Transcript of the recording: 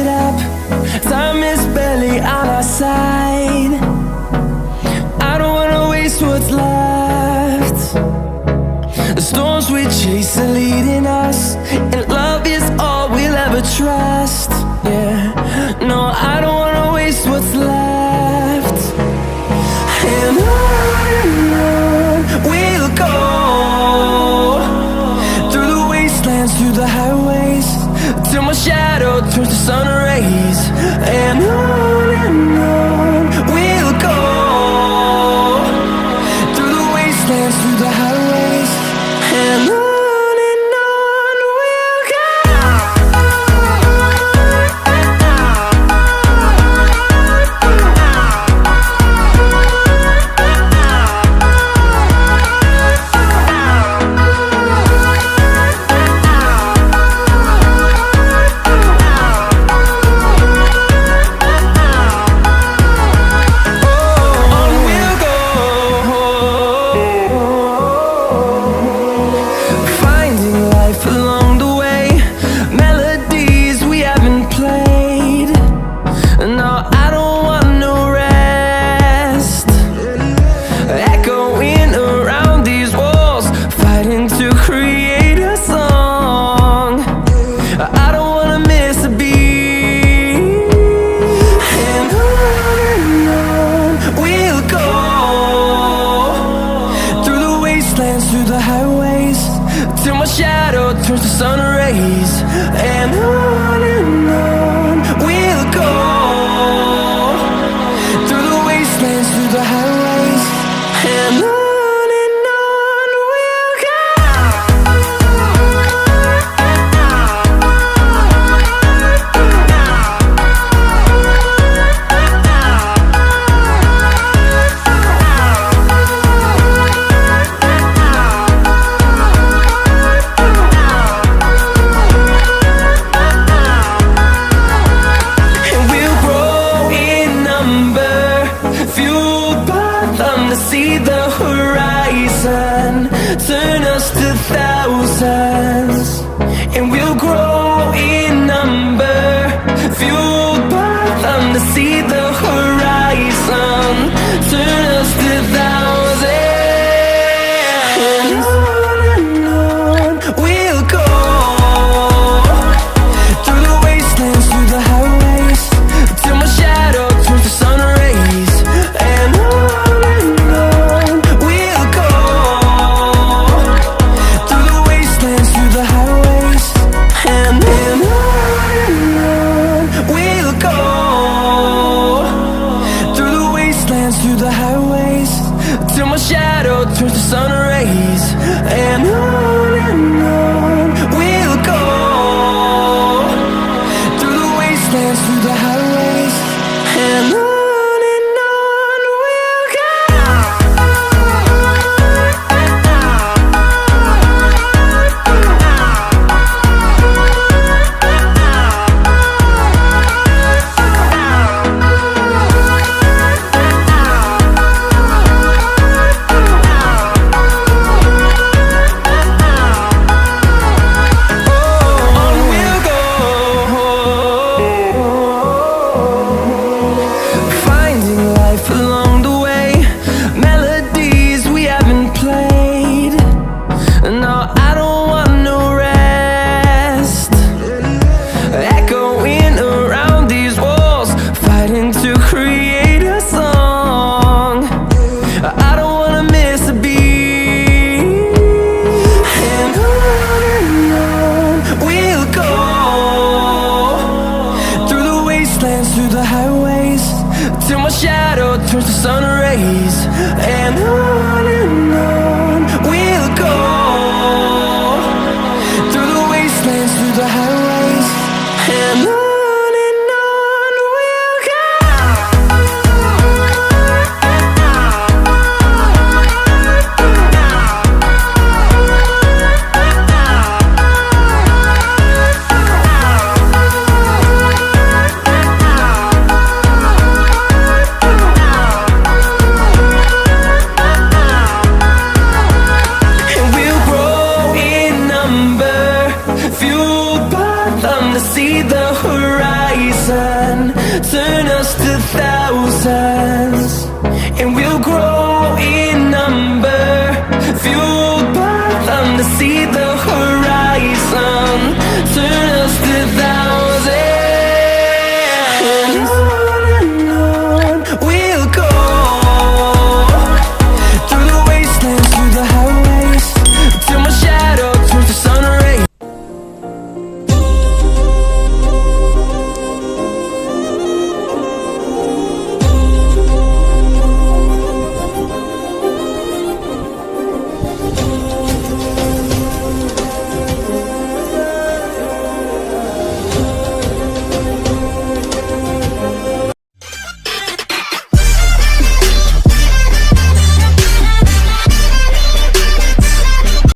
up. Time is barely on our side. I don't wanna waste what's left. The storms we chase are leading us, and love is all we'll ever trust. Yeah, no, I don't wanna waste what's left. And on we'll go, through the wastelands, through the highways, till my shadow turns to sun rays. And on we'll go, through the wastelands, through the highways, and on we'll go. Through the highways, till my shadow turns to sun rays. And on we'll go, through the wastelands, through the highways, and on we'll go. See the horizon turn us to thousands, and we'll grow in number, fueled by them. To see the horizon turn us to thousands, and on we'll go, through the wastelands, through the highways, till my shadow turns to sun rays. And through the highways, till my shadow turns to sun rays. And on we'll go, through the wastelands, through the highways, and on we'll go. Through the highways, till my shadow turns to sun rays. And on we'll go, through the wastelands, through the highways, and on we'll go. thousand, turn us to thousands.